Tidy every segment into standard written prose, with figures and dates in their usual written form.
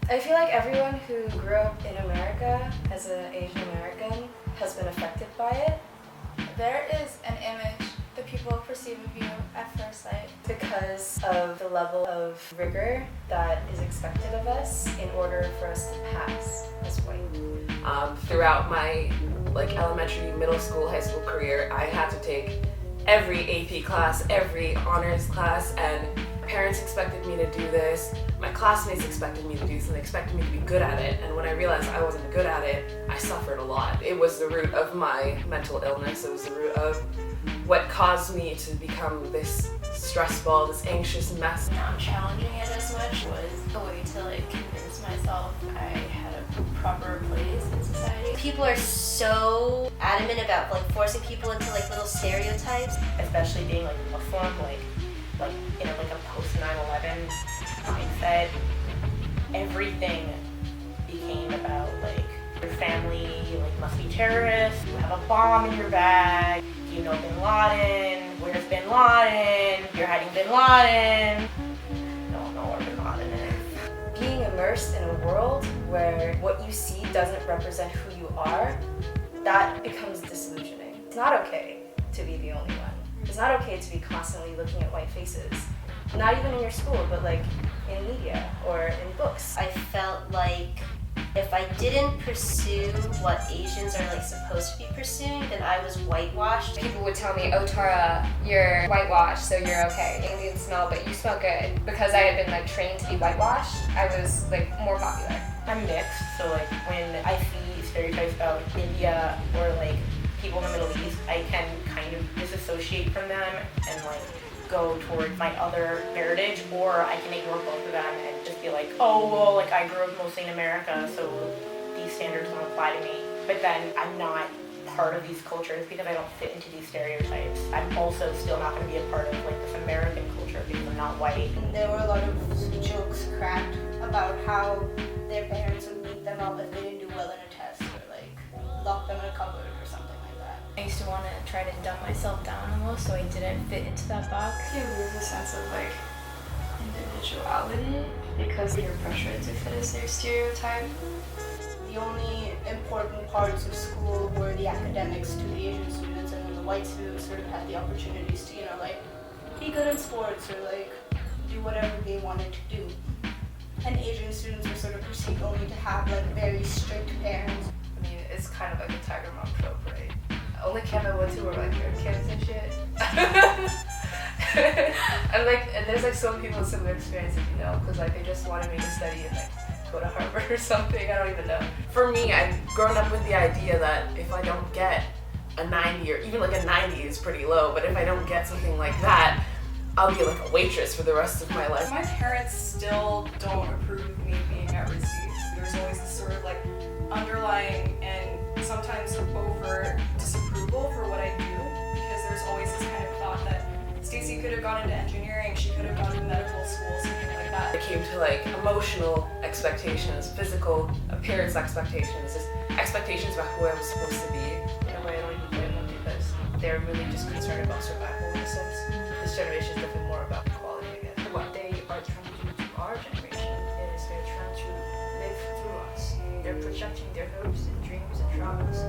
I feel like everyone who grew up in America as an Asian American has been affected by it. There is an image that people perceive of you at first sight Because of the level of rigor that is expected of us in order for us to pass as white. Throughout my elementary, middle school, high school career, I had to take every AP class, every honors class, and parents expected me to do this. My classmates expected me to do something, expected me to be good at it, and when I realized I wasn't good at it, I suffered a lot. It was the root of my mental illness. It was the root of what caused me to become this stressful, this anxious mess. Not challenging it as much was a way to convince myself I had a proper place in society. People are so adamant about forcing people into little stereotypes, especially being conform, in a post 9/11 mindset. Everything became about your family must be terrorists. You have a bomb in your bag. You know Bin Laden. Where's Bin Laden? You're hiding Bin Laden. Don't know where Bin Laden is. Being immersed in a world where what you see doesn't represent who you are, that becomes disillusioning. It's not okay to be the only one. It's not okay to be constantly looking at white faces. Not even in your school, but in media or in books. I felt like if I didn't pursue what Asians are supposed to be pursuing, then I was whitewashed. People would tell me, "Oh, Tara, you're whitewashed, so you're okay. Indian smell, but you smell good." Because I had been trained to be whitewashed, I was more popular. I'm mixed, so when I see stereotypes about India or people in the Middle East, I can kind of disassociate from them and go towards my other heritage, or I can ignore both of them and just be oh well, I grew up mostly in America, so these standards don't apply to me. But then I'm not part of these cultures because I don't fit into these stereotypes. I'm also still not going to be a part of this American culture because I'm not white. There were a lot of jokes cracked about how their parents would beat them up if they didn't do well in a test, or lock them in a cupboard or something like that. I used to want to try to dumb myself down almost so I didn't fit into that box. You lose a sense of individuality because you're pressured to fit a stereotype. The only important parts of school were the academics to the Asian students, and then the white students sort of had the opportunities to, be good in sports or do whatever they wanted to do. And Asian students were sort of perceived only to have very strict parents. I mean, it's kind of a tiger mom trope, right? Only camp I went to were nerd camps and shit. and there's some people with similar experiences, because they just wanted me to study and go to Harvard or something. I don't even know. For me, I've grown up with the idea that if I don't get a 90 or even a 90 is pretty low, but if I don't get something like that, I'll be a waitress for the rest of my life. My parents still don't approve of me being at receipts. There's always this sort of underlying and sometimes overt disapproval for what I do, because there's always this kind of thought that Stacey could have gone into engineering, she could have gone to medical school, something like that. It came to emotional expectations, physical appearance expectations, just expectations about who I was supposed to be. In a way, I don't even blame them because they're really just concerned about survival in a sense. This generation is definitely more about equality, I guess. What they are trying to do to our generation is they're trying to live through us. They're projecting their hopes and dreams and traumas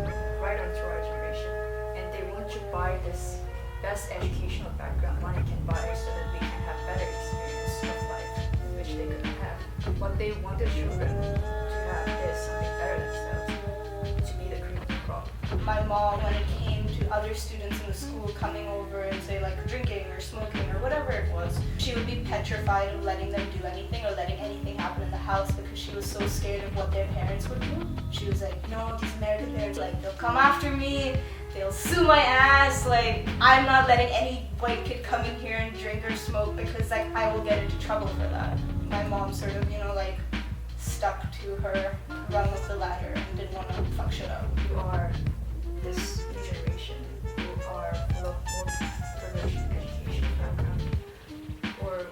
right onto our generation. And they want to buy this best educational background money can buy so that they can have better experience of life, which they couldn't have. What they want their children to have is something better themselves, to be the cream of the crop. My mom, when it came to other students in the school coming over and say drinking or smoking or whatever it was, she would be petrified of letting them do anything or letting anything happen in the house because she was so scared of what their parents would do. She was no, these American parents, they'll come after me, they'll sue my ass, I'm not letting any white kid come in here and drink or smoke because I will get into trouble for that. My mom sort of, stuck to her rung of the ladder and didn't want to fuck shit up. You are this new generation who are full of more privileged education background, or